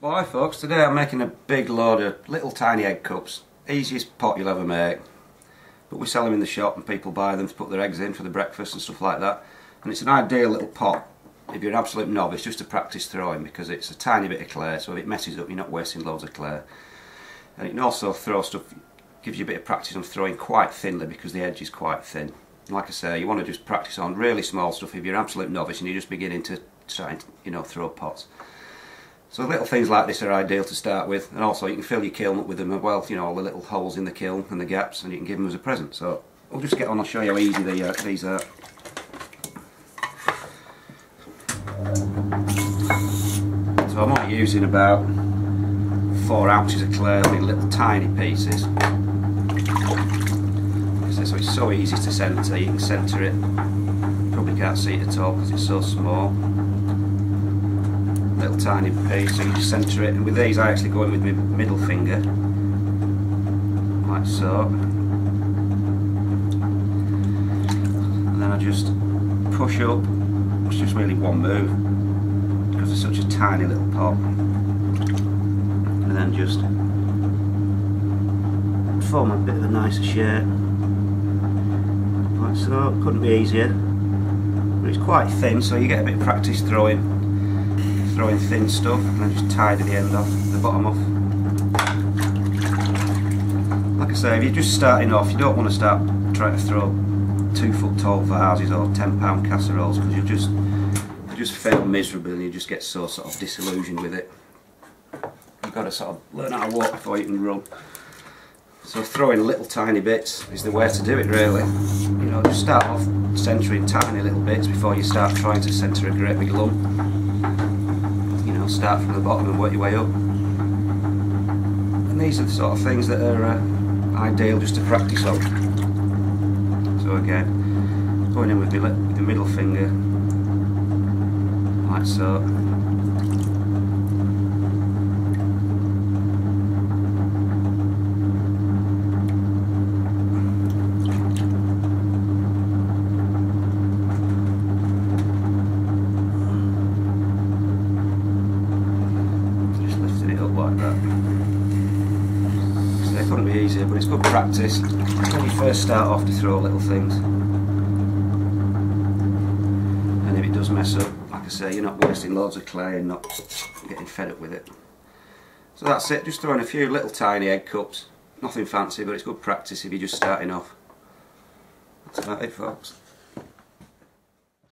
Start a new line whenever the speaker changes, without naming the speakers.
Well, hi folks, today I'm making a big load of little tiny egg cups. Easiest pot you'll ever make. But we sell them in the shop and people buy them to put their eggs in for the breakfast and stuff like that. And it's an ideal little pot if you're an absolute novice, just to practice throwing, because it's a tiny bit of clay, so if it messes up you're not wasting loads of clay. And it can also throw stuff, gives you a bit of practice on throwing quite thinly because the edge is quite thin. And like I say, you want to just practice on really small stuff if you're an absolute novice and you're just beginning to try and throw pots. So little things like this are ideal to start with, and also you can fill your kiln up with them as well, all the little holes in the kiln and the gaps, and you can give them as a present. So we'll just get on, I'll show you how easy these are. So I'm only using about 4 ounces of clay in little tiny pieces. So it's so easy to centre, you can centre it, probably can't see it at all because it's so small. Little tiny piece, so you just centre it, and with these I actually go in with my middle finger, like so, and then I just push up. It's just really one move because it's such a tiny little pot, and then just form a bit of a nicer shape, like so. Couldn't be easier, but it's quite thin, so you get a bit of practice throwing thin stuff, and then just tidy the end off, the bottom off. Like I say, if you're just starting off, you don't want to start trying to throw 2-foot tall vases or 10-pound casseroles, because you just fail miserably and you just get so sort of disillusioned with it. You've got to sort of learn how to walk before you can run. So throwing little tiny bits is the way to do it, really. Just start off centering tiny little bits before you start trying to centre a great big lump. Start from the bottom and work your way up. And these are the sort of things that are ideal just to practice on. So again, going in with the middle finger, like so. Like that. So it couldn't be easier, but it's good practice when you first start off to throw little things. And if it does mess up, like I say, you're not wasting loads of clay and not getting fed up with it. So that's it, just throwing a few little tiny egg cups. Nothing fancy, but it's good practice if you're just starting off. That's about it, folks.